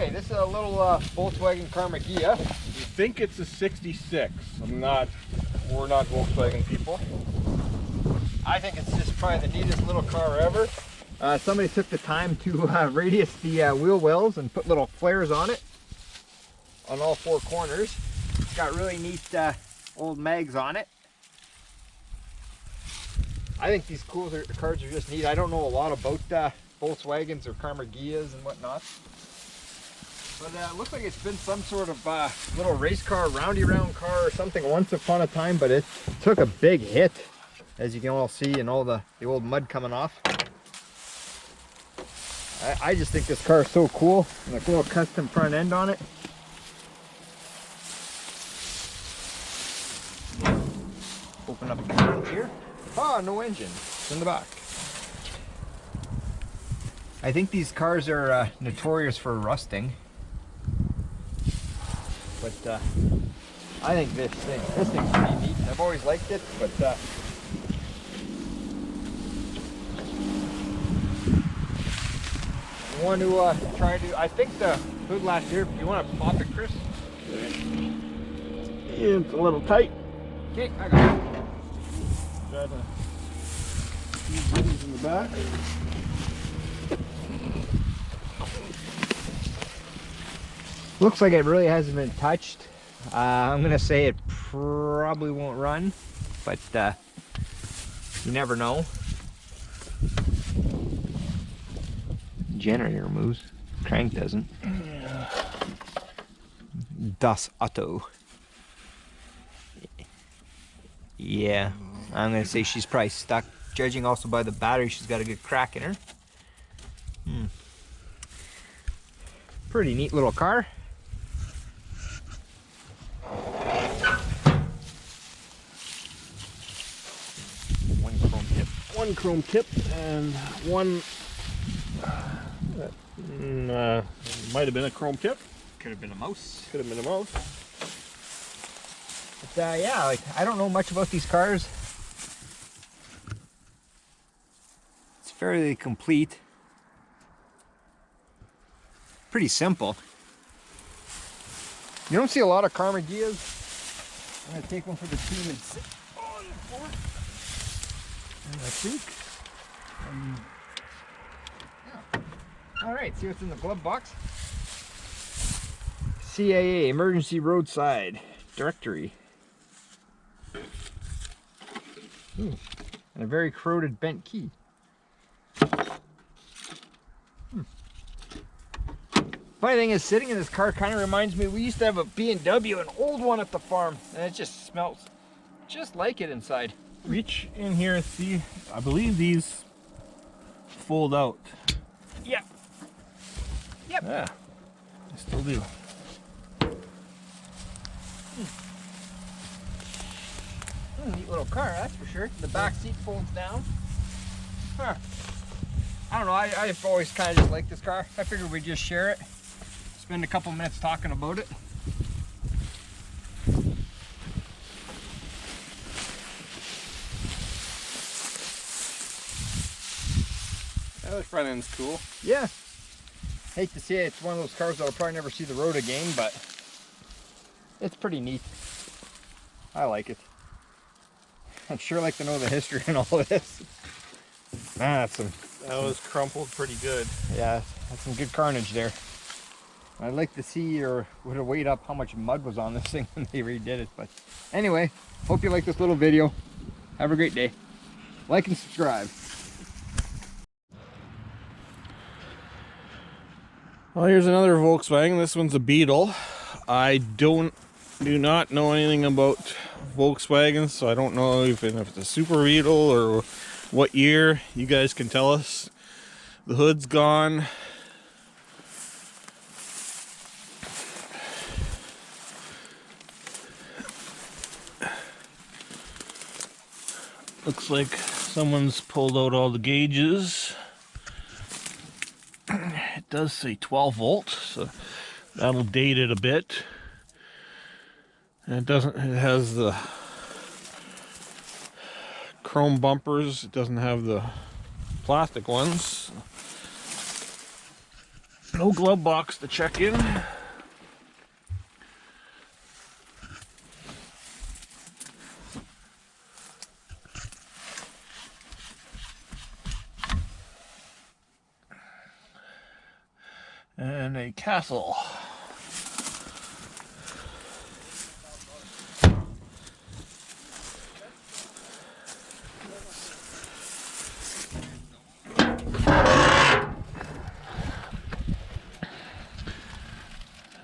Okay, this is a little Volkswagen Karman Gia. I think it's a 66. We're not Volkswagen people. I think it's just probably the neatest little car ever. Somebody took the time to radius the wheel wells and put little flares on it on all four corners. It's got really neat old mags on it. I think these cars are just neat. I don't know a lot about Volkswagens or Karman Gias and whatnot. But it looks like it's been some sort of little race car, roundy round car or something once upon a time, but it took a big hit, as you can all see, and all the old mud coming off. I just think this car is so cool. Like a little custom front end on it. Open up the front here. Oh, no engine. It's in the back. I think these cars are notorious for rusting. But I think this thing's pretty neat. I've always liked it, but I want to try to. I think the hood last year. You want to pop it, Chris? Yeah, it's a little tight. Okay, I got it. Got a few buttons in the back. Looks like it really hasn't been touched. I'm gonna say it probably won't run, but you never know. Generator moves, crank doesn't. Yeah. Das Auto. Yeah, I'm gonna say she's probably stuck. Judging also by the battery, she's got a good crack in her. Pretty neat little car. One chrome tip and one might have been a chrome tip. Could have been a mouse. Could have been a mouse. But yeah, like I don't know much about these cars. It's fairly complete. Pretty simple. You don't see a lot of Karman Gias. I'm gonna take one for the team and sit on the floor. And I think. Yeah. All right, see what's in the glove box. CAA Emergency Roadside Directory. Ooh, and a very corroded bent key. Funny thing is, sitting in this car kind of reminds me, we used to have a B&W, an old one at the farm, and it just smells just like it inside. Reach in here and see. I believe these fold out. Yep. Yep. Yeah, I still do. Neat little car, that's for sure. The back seat folds down. Huh. I don't know, I've always kind of just liked this car. I figured we'd just share it. Spend a couple minutes talking about it. Yeah, the front end's cool. Yeah. Hate to see it. It's one of those cars that'll probably never see the road again, but it's pretty neat. I like it. I'd sure like to know the history and all of this. That was crumpled pretty good. Yeah, that's some good carnage there. I'd like to see, or would have weighed up how much mud was on this thing when they redid it. But anyway, hope you like this little video. Have a great day. Like and subscribe. Well, here's another Volkswagen. This one's a Beetle. I do not know anything about Volkswagens, so I don't know if it's a Super Beetle or what year. You guys can tell us. The hood's gone. Looks like someone's pulled out all the gauges. It does say 12 volts, so that'll date it a bit. And it has the chrome bumpers. It doesn't have the plastic ones. No glove box to check in. And a castle.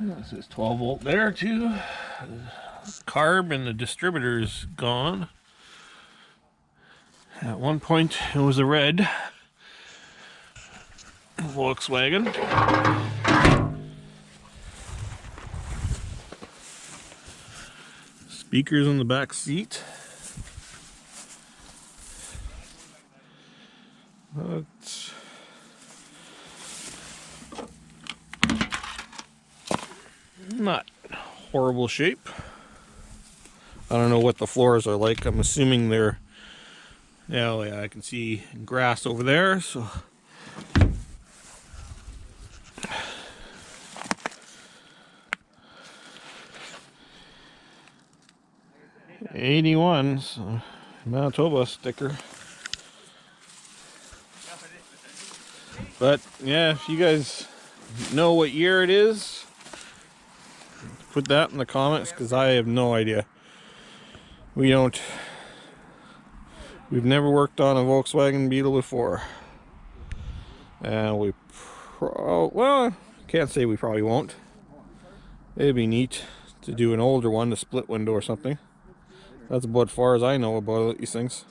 This is 12 volt there too. Carb and the distributor's gone. At one point it was a red Volkswagen. Speakers in the back seat. But not horrible shape. I don't know what the floors are like. I'm assuming they're, yeah, I can see grass over there, so 81, so Manitoba sticker. But yeah, if you guys know what year it is, put that in the comments, because I have no idea. We've never worked on a Volkswagen Beetle before, and well, can't say we probably won't. It'd be neat to do an older one, the split window or something. That's about as far as I know about these things.